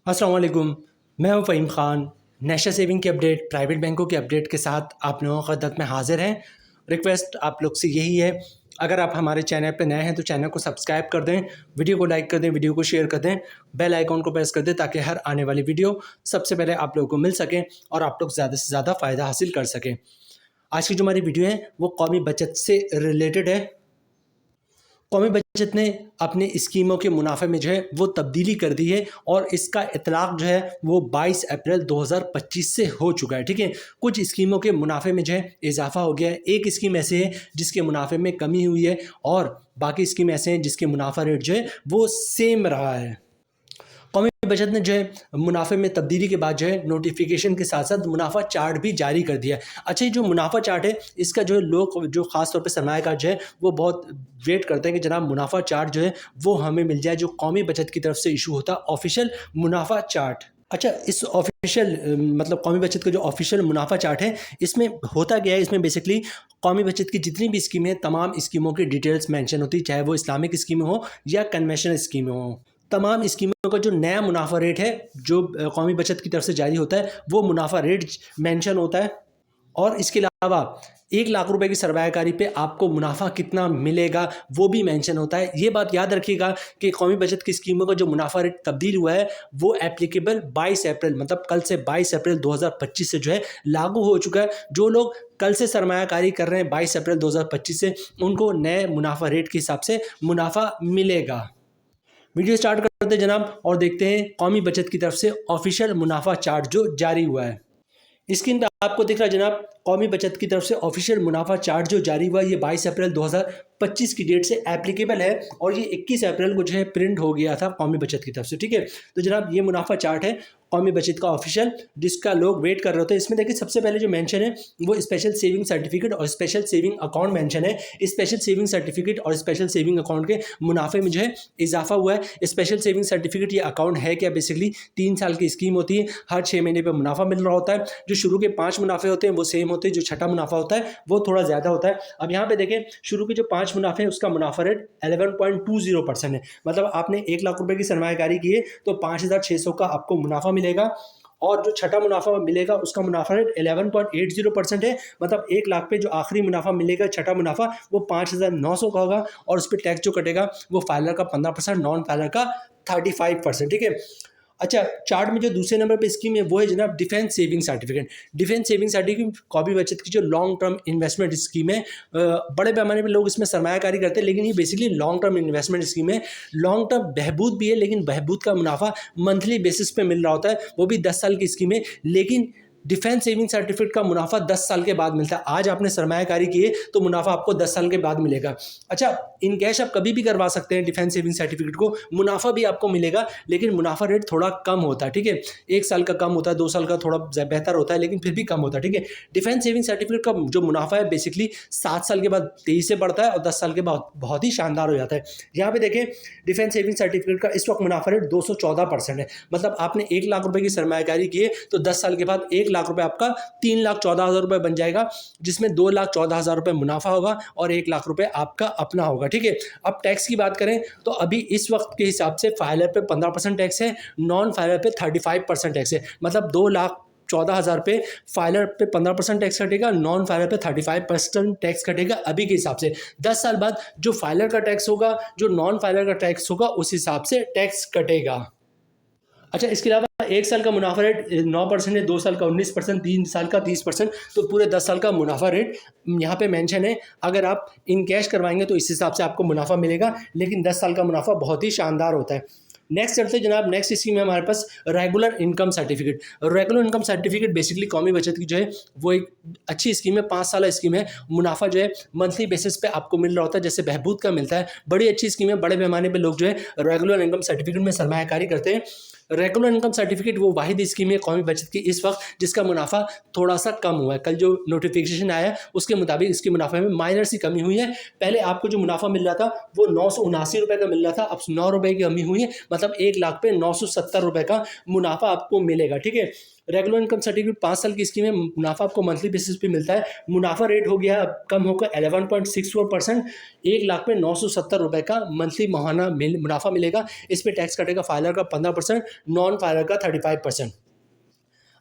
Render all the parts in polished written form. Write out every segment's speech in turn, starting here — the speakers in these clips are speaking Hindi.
अस्सलाम वालेकुम। मैं हूं फ़हीम ख़ान। नेशनल सेविंग की अपडेट, प्राइवेट बैंकों की अपडेट के साथ आप लोगों की खिदमत में हाज़िर हैं। रिक्वेस्ट आप लोग से यही है, अगर आप हमारे चैनल पे नए हैं तो चैनल को सब्सक्राइब कर दें, वीडियो को लाइक कर दें, वीडियो को शेयर कर दें, बेल आइकॉन को प्रेस कर दें ताकि हर आने वाली वीडियो सबसे पहले आप लोगों को मिल सके और आप लोग ज़्यादा से ज़्यादा फ़ायदा हासिल कर सकें। आज की जो हमारी वीडियो है वो कौमी बचत से रिलेटेड है। कौमी बचत ने अपने स्कीमों के मुनाफे में जो है वो तब्दीली कर दी है और इसका इतलाक़ जो है वो 22 अप्रैल 2025 से हो चुका है। ठीक है, कुछ स्कीमों के मुनाफे में जो है इजाफा हो गया है। एक स्कीम ऐसे है जिसके मुनाफे में कमी हुई है और बाकी स्कीम ऐसे हैं जिसके मुनाफा रेट जो है वो सेम रहा है। कौमी बचत ने जो है मुनाफे में तब्दीली के बाद जो है नोटिफिकेशन के साथ साथ मुनाफा चार्ट भी जारी कर दिया है। अच्छा, ये जो मुनाफा चार्ट है इसका जो है लोग जो ख़ास तौर पे सरमायाकार जो है वो बहुत वेट करते हैं कि जनाब मुनाफा चार्ट जो है वो हमें मिल जाए, जो कौमी बचत की तरफ से इशू होता है ऑफिशियल मुनाफा चार्ट। अच्छा, इस ऑफिशियल मतलब कौमी बचत का जो ऑफिशियल मुनाफा चार्ट है इसमें होता क्या है, इसमें बेसिकली कौमी बचत की जितनी भी स्कीमें हैं तमाम स्कीमों की डिटेल्स मेंशन होती है, चाहे वो इस्लामिक स्कीमें हो या कन्वेंशनल स्कीमें हो। तमाम स्कीमों का जो नया मुनाफा रेट है जो कौमी बचत की तरफ से जारी होता है वो मुनाफा रेट मेंशन होता है। और इसके अलावा 1 लाख रुपए की सरमायाकारी पे आपको मुनाफा कितना मिलेगा वो भी मेंशन होता है। ये बात याद रखिएगा कि कौमी बचत की स्कीमों का जो मुनाफा रेट तब्दील हुआ है वो एप्लीकेबल 22 अप्रैल मतलब कल से 22 अप्रैल 2025 से जो है लागू हो चुका है। जो लोग कल से सरमायाकारी कर रहे हैं 22 अप्रैल 2025 से, उनको नए मुनाफा रेट के हिसाब से मुनाफा मिलेगा। वीडियो स्टार्ट करते हैं जनाब और देखते हैं कौमी बचत की तरफ से ऑफिशियल मुनाफा चार्ट जो जारी हुआ है। स्क्रीन पे आपको दिख रहा है जनाब, कौमी बचत की तरफ से ऑफिशियल मुनाफा चार्ट जो जारी हुआ है ये 22 अप्रैल 2025 की डेट से एप्लीकेबल है और ये 21 अप्रैल को जो है प्रिंट हो गया था कौमी बचत की तरफ से। ठीक है, तो जनाब ये मुनाफा चार्ट है कौमी बचत का ऑफिशियल, जिसका लोग वेट कर रहे होते हैं। इसमें देखिए सबसे पहले जो मेंशन है वो स्पेशल सेविंग सर्टिफिकेट और स्पेशल सेविंग अकाउंट मेंशन है। स्पेशल सेविंग सर्टिफिकेट और स्पेशल सेविंग अकाउंट के मुनाफे में जो है इजाफा हुआ है। स्पेशल सेविंग सर्टिफिकेट ये अकाउंट है क्या, बेसिकली 3 साल की स्कीम होती है, हर 6 महीने पर मुनाफा मिल रहा होता है। जो शुरू के 5 मुनाफे होते हैं वो सेम होते हैं, जो छठा मुनाफा होता है वो थोड़ा ज़्यादा होता है। अब यहाँ पे देखें शुरू के जो 5 मुनाफे हैं उसका मुनाफा रेट 11.20% है। मतलब आपने 1 लाख रुपए की सरमायाकारी की है तो 5,600 का आपको मुनाफा मिलेगा और जो छठा मुनाफा मिलेगा उसका मुनाफा रेट 11.80% है। मतलब 1 लाख पे जो आखिरी मुनाफा मिलेगा छठा मुनाफा वो 5,900 का होगा और उस पर टैक्स जो कटेगा वो फाइलर का 15%, नॉन फाइलर का 35%। ठीक है। अच्छा, चार्ट में जो दूसरे नंबर पे स्कीम है वो है जनाब defence saving certificate. Defence saving certificate कौमी बचत की जो लॉन्ग टर्म इन्वेस्टमेंट स्कीम है, बड़े पैमाने पे लोग इसमें सरमायाकारी करते हैं लेकिन ये basically long term investment scheme है। लॉन्ग टर्म बहबूद भी है लेकिन बहबूद का मुनाफा मंथली बेसिस पे मिल रहा होता है, वो भी 10 साल की स्कीम है। लेकिन डिफेंस सेविंग सर्टिफिकेट का मुनाफा 10 साल के बाद मिलता है। आज आपने सरमायाकारी की है तो मुनाफा आपको 10 साल के बाद मिलेगा। अच्छा, इन कैश आप कभी भी करवा सकते हैं डिफेंस सेविंग सर्टिफिकेट को, मुनाफा भी आपको मिलेगा लेकिन मुनाफा रेट थोड़ा कम होता है। ठीक है, 1 साल का कम होता है, 2 साल का थोड़ा बेहतर होता है लेकिन फिर भी कम होता है। ठीक है, डिफेंस सेविंग सर्टिफिकेट का जो मुनाफा है बेसिकली 7 साल के बाद 23 से बढ़ता है और 10 साल के बाद बहुत ही शानदार हो जाता है। यहाँ पे देखें डिफेंस सेविंग सर्टिफिकेट का इस वक्त मुनाफा रेट 214% है। मतलब आपने 1 लाख रुपए की सरमायाकारी की है तो 10 साल के बाद 1 लाख रुपए आपका 3,14,000 रुपए बन जाएगा, जिसमें 2,14,000 रुपए मुनाफा होगा और 1 लाख रुपए आपका अपना होगा। ठीक है, अब टैक्स की बात करें तो अभी इस वक्त के हिसाब से फाइलर पे 15% टैक्स है, नॉन फाइलर पे 35% टैक्स है। मतलब 2,14,000 पे फाइलर पे 15% टैक्स कटेगा, नॉन फाइलर पे 35% टैक्स कटेगा अभी के हिसाब से। 10 साल बाद जो फाइलर का टैक्स होगा, जो नॉन फाइलर का टैक्स होगा, उस हिसाब से टैक्स कटेगा। अच्छा, इसके अलावा 1 साल का मुनाफा रेट 9% है, 2 साल का 19%, 3 साल का 30%, तो पूरे 10 साल का मुनाफा रेट यहाँ पे मेंशन है। अगर आप इन कैश करवाएंगे तो इस हिसाब से आपको मुनाफा मिलेगा लेकिन 10 साल का मुनाफा बहुत ही शानदार होता है। नेक्स्ट चलते हैं जनाब, नेक्स्ट स्कीम है हमारे पास regular income certificate. Regular income certificate basically कौमी बचत की जो है वो एक अच्छी स्कीम है, 5 साल स्कीम है। मुनाफा जो है मंथली बेसिस पे आपको मिल रहा होता है जैसे बहबूद का मिलता है। बड़ी अच्छी स्कीम है, बड़े पैमाने पे लोग जो है रेगुलर इनकम सर्टिफिकेट में सरमायाकारी करते हैं। रेगुलर इनकम सर्टिफिकेट वो वाहिद स्कीम है कौमी बचत की इस वक्त जिसका मुनाफा थोड़ा सा कम हुआ है। कल जो नोटिफिकेशन आया है उसके मुताबिक इसके मुनाफे में माइनर सी कमी हुई है। पहले आपको जो मुनाफा मिल रहा था वो 979 रुपये का मिल रहा था, अब 9 रुपये की कमी हुई है। मतलब 1 लाख पे 970 रुपये का मुनाफा आपको मिलेगा। ठीक है, रेगुलर इनकम सर्टिफिकेट 5 साल की स्कीम है, मुनाफा आपको मंथली बेसिस पे मिलता है। मुनाफा रेट हो गया अब कम होकर 11.64%, 1 लाख में 970 रुपये का मंथली माहाना मुनाफा मिलेगा। इस पर टैक्स कटेगा फाइलर का 15%, नॉन फाइलर का 35%।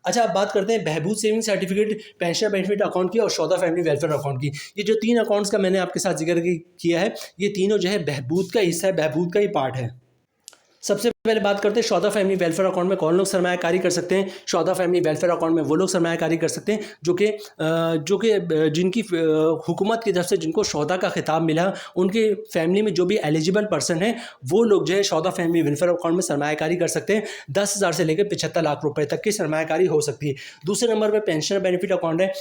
अच्छा, अब बात करते हैं बहबूद saving certificate, pension benefit account की और सौदा फैमिली वेलफेयर अकाउंट की। ये जो 3 अकाउंट्स का मैंने आपके साथ जिक्र किया है, ये तीनों जो है बहबूद का हिस्सा है, बहबूद का ही पार्ट है। सबसे पहले बात करते हैं सौदा फैमिली वेलफेयर अकाउंट में कौन लोग सरमायाकारी कर सकते हैं। सौदा फैमिली वेलफेयर अकाउंट में वो लोग सरमायाकारी कर सकते हैं जो कि जिनकी हुकूमत की तरफ से जिनको सौदा का खिताब मिला, उनके फैमिली में जो भी एलिजिबल पर्सन है वो लोग जो है सौदा फैमिली वेलफेयर अकाउंट में सरमायाकारी कर सकते हैं। 10,000 से लेकर 75 लाख रुपए तक की सरमायाकारी हो सकती है। दूसरे नंबर पर पेंशन बेनिफिट अकाउंट है।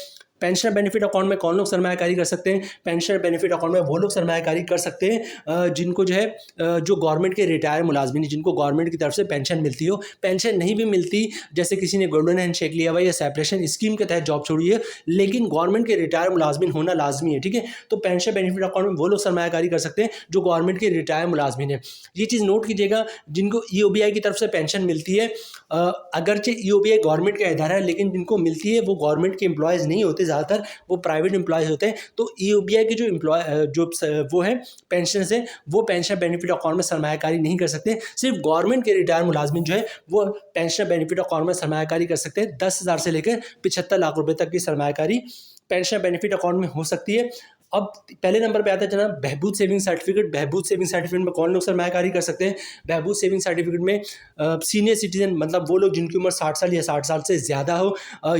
पेंशन बेनिफिट अकाउंट में कौन लोग सरमायाकारी कर सकते हैं। पेंशन बेनिफिट अकाउंट में वो लोग सरमायाकारी कर सकते हैं जिनको जो है जो गवर्नमेंट के रिटायर मुलाजमिन, जिनको गवर्नमेंट की तरफ से पेंशन मिलती हो। पेंशन नहीं भी मिलती, जैसे किसी ने गोल्डन हैंडशेक लिया हुआ या सेपरेशन स्कीम के तहत जॉब छोड़ी है, लेकिन गवर्नमेंट के रिटायर मुलाजमिन होना लाजमी है, ठीक है। तो पेंशन बेनिफिट अकाउंट में वो लोग सरमायाकारी कर सकते हैं जो गवर्नमेंट के रिटायर मुलाजमिन है। ये चीज़ नोट कीजिएगा, जिनको EOBI की तरफ से पेंशन मिलती है, अगरचे EOBI गवर्नमेंट का इदारा है, लेकिन जिनको मिलती है वो गवर्नमेंट के एम्प्लॉयज़ नहीं होते, ज़्यादातर वो प्राइवेट एम्प्लॉयज़ होते हैं। तो EOBI के जो वो है पेंशन से, वो पेंशन बेनिफिट अकाउंट में सरमायाकारी नहीं कर सकते। सिर्फ गवर्नमेंट के रिटायर मुलाजमिन जो है वो पेंशन बेनिफिट अकाउंट में सरमायाकारी कर सकते हैं। 10,000 से लेकर 75 लाख रुपए तक की सरमायाकारी पेंशन बेनिफिट अकाउंट में हो सकती है। अब पहले नंबर पे आता है जनाब बहबूद सेविंग सर्टिफिकेट। बहबूद सेविंग सर्टिफिकेट में कौन लोग सरमायाकारी कर सकते हैं। बहबूद सेविंग सर्टिफिकेट में सीनियर सिटीजन, मतलब वो लोग जिनकी उम्र 60 साल या 60 साल से ज़्यादा हो,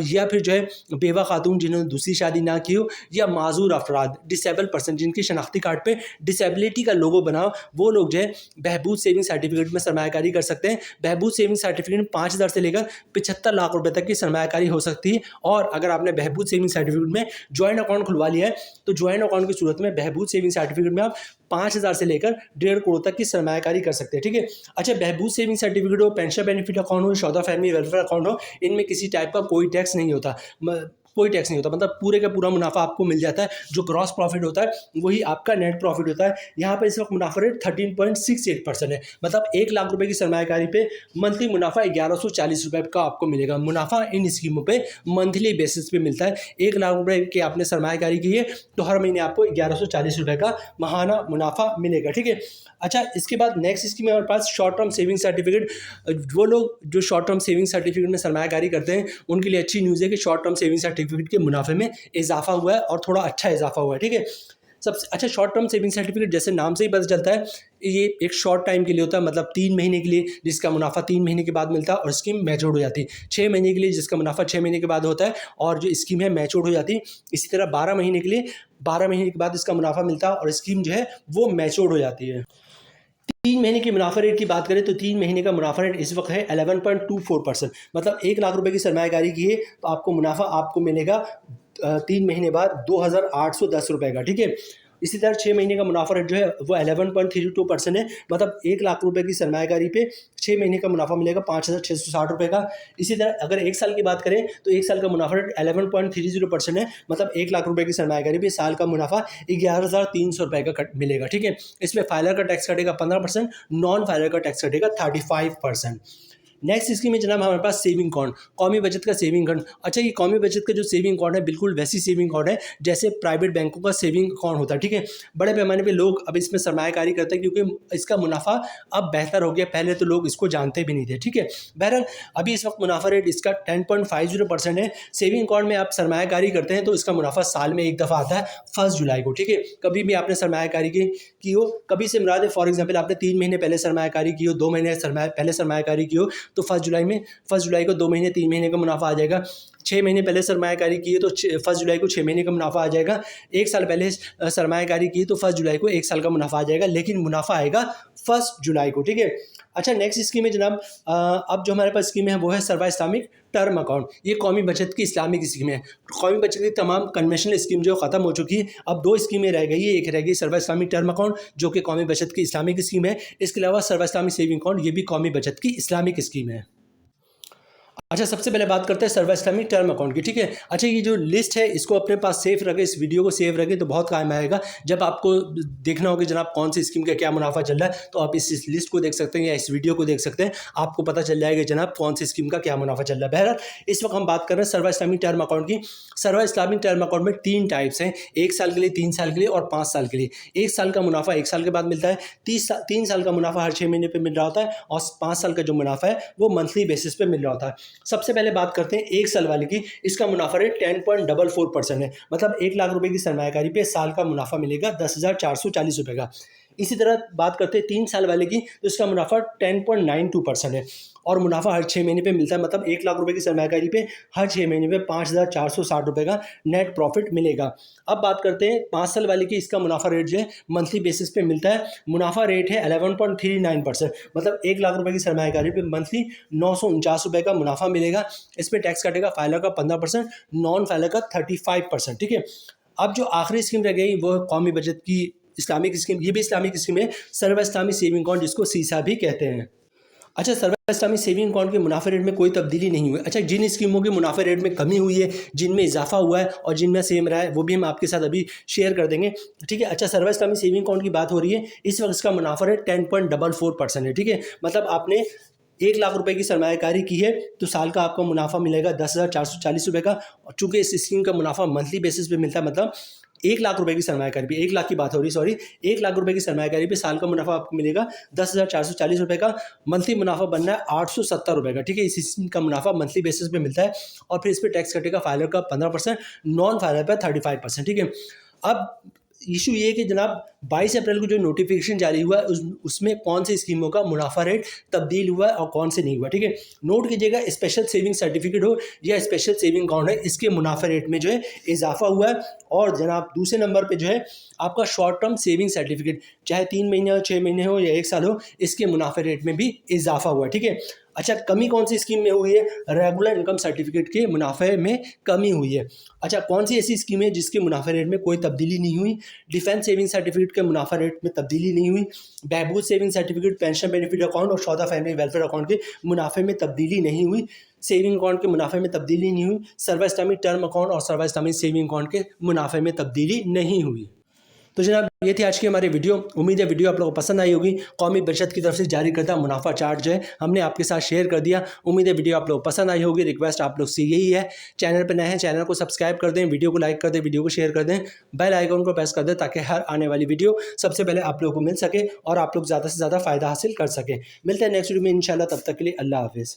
या फिर जो है बेवा खातून जिन्होंने दूसरी शादी ना की हो, या माजूर अफराद, डिसेबल पर्सन जिनकी शनाख्ती कार्ड पे डिसेबिलिटी का लोगो बना हो, वो लोग जो है बहबूद सेविंग सर्टिफिकेट में सरमायाकारी कर सकते हैं। बहबूद सेविंग सर्टिफिकेट में 5,000 से लेकर 75 लाख रुपए तक की सरमायाकारी हो सकती है। और अगर आपने बहबूद सेविंग सर्टिफिकेट में ज्वाइंट अकाउंट खुलवा लिया है, तो ज्वाइंट अकाउंट की सूरत में बहबूद सेविंग सर्टिफिकेट में आप 5,000 से लेकर 1.5 करोड़ तक की सरमायाकारी कर सकते हैं, ठीक है। अच्छा, बहबूद सेविंग सर्टिफिकेट हो, पेंशन बेनिफिट अकाउंट हो, सौदा फैमिली वेलफेयर अकाउंट हो, इनमें किसी टाइप का कोई टैक्स नहीं होता, कोई टैक्स नहीं होता। मतलब पूरे का पूरा मुनाफा आपको मिल जाता है। जो ग्रॉस प्रॉफिट होता है वही आपका नेट प्रॉफिट होता है। यहाँ पर इस वक्त मुनाफा रेट 13.68% है। मतलब 1 लाख रुपए की सरमायाकारी पे मंथली मुनाफा 1140 रुपए का आपको मिलेगा। मुनाफा इन स्कीमों पे मंथली बेसिस पे मिलता है। 1 लाख रुपए की आपने सरमायाकारी की है तो हर महीने आपको 1140 रुपए का माहाना मुनाफा मिलेगा, ठीक है। अच्छा, इसके बाद नेक्स्ट स्कीम है हमारे पास शॉर्ट टर्म सेविंग सर्टिफिकेट। वो लोग जो शॉर्ट टर्म सेविंग सर्टिफिकेट में सरमायाकारी करते हैं उनके लिए अच्छी न्यूज़ है कि शॉर्ट टर्म सेविंग सर्टिफिकेट के मुनाफे में इजाफा हुआ है और थोड़ा अच्छा इजाफा हुआ है, ठीक है। सबसे अच्छा, शॉर्ट टर्म सेविंग सर्टिफिकेट जैसे नाम से ही पता चलता है, ये एक शॉर्ट टाइम के लिए होता है, मतलब 3 महीने के लिए, जिसका मुनाफा 3 महीने के बाद मिलता है और स्कीम मैच्योर हो जाती है। 6 महीने के लिए, जिसका मुनाफा 6 महीने के बाद होता है और जो स्कीम है मैच्योर हो जाती है। इसी तरह 12 महीने के लिए 12 महीने के बाद इसका मुनाफा मिलता है और स्कीम जो है वो मैच्योर हो जाती है। 3 महीने की मुनाफा रेट की बात करें तो 3 महीने का मुनाफा रेट इस वक्त है 11.24%। मतलब 1 लाख रुपए की सरमायाकारी की है तो आपको मुनाफा आपको मिलेगा 3 महीने बाद 2,810 रुपए का, ठीक है। इसी तरह 6 महीने का मुनाफा रेट जो है वो 11.32% है। मतलब 1 लाख रुपए की सरमायाकारी पे 6 महीने का मुनाफा मिलेगा 5,660 रुपए का। इसी तरह अगर 1 साल की बात करें तो 1 साल का मुनाफा रेट 11.30% है। मतलब 1 लाख रुपए की सरमायाकारी पे साल का मुनाफा 11,300 रुपए का मिलेगा, ठीक है। इसमें फाइलर का टैक्स कटेगा 15%, नॉन फाइलर का टैक्स कटेगा 35%। नेक्स्ट स्कीम है जनाब हमारे पास सेविंग अकाउंट, कौमी बचत का सेविंग अकाउंट। अच्छा, ये कौमी बचत का जो सेविंग अकाउंट है बिल्कुल वैसी सेविंग अकाउंट है जैसे प्राइवेट बैंकों का सेविंग अकाउंट होता है, ठीक है। बड़े पैमाने पे लोग अब इसमें सरमायाकारी करते हैं क्योंकि इसका मुनाफा अब बेहतर हो गया, पहले तो लोग इसको जानते भी नहीं थे, ठीक है। बहरहाल अभी इस वक्त मुनाफा रेट इसका 10.50% है। सेविंग अकाउंट में आप सरमायाकारी करते हैं तो इसका मुनाफा साल में एक दफ़ा आता है 1 जुलाई को, ठीक है। कभी भी आपने सरमायाकारी की हो, कभी से मुराद है फॉर एग्जाम्पल आपने 3 महीने पहले सरमायाकारी की हो, 2 महीने पहले सरमायाकारी की हो तो 1 जुलाई को 2 महीने 3 महीने का मुनाफा आ जाएगा। 6 महीने पहले सरमायाकारी की है तो 1 जुलाई को 6 महीने का मुनाफा आ जाएगा। 1 साल पहले सरमायाकारी की तो 1 जुलाई को 1 साल का मुनाफा आ जाएगा, लेकिन मुनाफा आएगा 1 जुलाई को, ठीक है। अच्छा, नेक्स्ट स्कीम है जनाब, अब जो हमारे पास स्कीम है वो है सर्वा इस्लामिक टर्म अकाउंट। ये कौमी बचत की इस्लामिक स्कीम है। कौमी बचत की तमाम कन्वेंशनल स्कीम जो ख़त्म हो चुकी है, अब 2 स्कीमें रह गई है। एक रह गई सर्वा इस्लामिक टर्म अकाउंट जो कि कौमी बचत की इस्लामिक स्कीम है। इसके अलावा सर्वा इस्लामिक सेविंग अकाउंट ये भी कौमी बचत की इस्लामिक स्कीम है। अच्छा, सबसे पहले बात करते हैं सर्व इस्लामिक टर्म अकाउंट की, ठीक है। अच्छा, ये जो लिस्ट है इसको अपने पास सेव रखें, इस वीडियो को सेव रखें तो बहुत काम आएगा। जब आपको देखना होगा जनाब कौन सी स्कीम का क्या मुनाफा चल रहा है, तो आप इस लिस्ट को देख सकते हैं या इस वीडियो को देख सकते हैं, आपको पता चल जाएगा जनाब कौन सी स्कीम का क्या मुनाफा चल रहा है। बहरहाल इस वक्त हम बात कर रहे हैं सर्व इस्लामिक टर्म अकाउंट की। सर्व इस्लामिक टर्म अकाउंट में 3 टाइप्स हैं, 1 साल के लिए, 3 साल के लिए और 5 साल के लिए। 1 साल का मुनाफा 1 साल के बाद मिलता है, 3 साल का मुनाफा हर 6 महीने पर मिल रहा होता है और 5 साल का जो मुनाफा है वो मंथली बेसिस पे मिल रहा होता है। सबसे पहले बात करते हैं 1 साल वाले की। इसका मुनाफा रेट 10.44% है, मतलब 1 लाख रुपए की सरमायाकारी पे साल का मुनाफा मिलेगा 10,440 रुपए का। इसी तरह बात करते हैं 3 साल वाले की, तो इसका मुनाफा 10.92% है और मुनाफा हर 6 महीने पे मिलता है, मतलब 1 लाख रुपए की सरमायाकारी पे हर 6 महीने पे 5,460 रुपए का नेट प्रॉफिट मिलेगा। अब बात करते हैं 5 साल वाले की। इसका मुनाफा रेट जो है मंथली बेसिस पे मिलता है। मुनाफा रेट है 11.39%, मतलब 1 लाख रुपए की सरमायाकारी पे मंथली 949 रुपए का मुनाफा मिलेगा। इस पर टैक्स कटेगा फाइलर का 15%, नॉन फाइलर का 35%, ठीक है। अब जो आखिरी स्कीम रह गई वो कौमी बचत की इस्लामिक स्कीम। ये भी इस्लामिक स्कीम है, सर्व इस्लामी सेविंग अकाउंट, जिसको सीसा भी कहते हैं। अच्छा, सर्व इस्लामी सेविंग अकाउंट के मुनाफे रेट में कोई तब्दीली नहीं हुई। अच्छा, जिन स्कीमों के मुनाफे रेट में कमी हुई है, जिनमें इजाफा हुआ है और जिनमें सेम रहा है, वो भी हम आपके साथ अभी शेयर कर देंगे, ठीक है। अच्छा, सर्व इस्लामी सेविंग अकाउंट की बात हो रही है, इस वक्त इसका मुनाफा रेट 10.44% है, ठीक है। मतलब आपने 1 लाख रुपए की सरमायाकारी की है तो साल का आपको मुनाफा मिलेगा 10,440 रुपए का। और चूंकि इस स्कीम का मुनाफा मंथली बेसिस पे मिलता है, मतलब 1 लाख रुपए की सरमायाकारी पे, 1 लाख की बात हो रही, सॉरी, 1 लाख रुपए की सरमायाकारी पे साल का मुनाफा आपको मिलेगा 10,440 रुपए का। मंथली मुनाफा बनना है 870 रुपए का, ठीक है। इस स्कीम का मुनाफा मंथली बेसिस पे मिलता है और फिर इस पर टैक्स कटेगा फाइलर का 15%, नॉन फाइलर पर 35%, ठीक है। अब इशू ये है कि जनाब 22 अप्रैल को जो नोटिफिकेशन जारी हुआ है उसमें कौन सी स्कीमों का मुनाफा रेट तब्दील हुआ है और कौन से नहीं हुआ, ठीक है। नोट कीजिएगा, स्पेशल सेविंग सर्टिफिकेट हो या स्पेशल सेविंग अकाउंट है, इसके मुनाफा रेट में जो है इजाफा हुआ है। और जनाब दूसरे नंबर पे जो है आपका शॉर्ट टर्म सेविंग सर्टिफिकेट, चाहे 3 महीने हो, 6 महीने हो या 1 साल हो, इसके मुनाफे रेट में भी इजाफा हुआ है, ठीक है। अच्छा, कमी कौन सी स्कीम में हुई है? रेगुलर इनकम सर्टिफिकेट के मुनाफे में कमी हुई है। अच्छा, कौन सी ऐसी स्कीम है जिसके मुनाफे रेट में कोई तब्दीली नहीं हुई? डिफेंस सेविंग सर्टिफिकेट के मुनाफा रेट में तब्दीली नहीं हुई। बहबूद saving certificate, pension benefit account और शौदा फैमिली वेलफेयर अकाउंट के मुनाफे में तब्दीली नहीं हुई। सेविंग अकाउंट के मुनाफे में तब्दीली नहीं हुई। सर्व इस्लामिक टर्म अकाउंट और सर्व इस्लामिक सेविंग अकाउंट के मुनाफे में तब्दीली नहीं हुई। तो जनाब ये थी आज की हमारी वीडियो। उम्मीद है वीडियो आप लोगों को पसंद आई होगी। कौमी बचत की तरफ से जारी करदा मुनाफा चार्ट जो है हमने आपके साथ शेयर कर दिया। उम्मीद है वीडियो आप लोगों को पसंद आई होगी। रिक्वेस्ट आप लोग से यही है, चैनल पर नए हैं चैनल को सब्सक्राइब कर दें, वीडियो को लाइक कर दें, वीडियो को शेयर कर दें, बेल आइकन को प्रेस कर दें ताकि हर आने वाली वीडियो सबसे पहले आप लोगों को मिल सके और आप लोग ज़्यादा से ज़्यादा फ़ायदा हासिल कर सकें। मिलते हैं नेक्स्ट वीडियो में इंशाल्लाह, तब तक के लिए अल्लाह हाफिज़।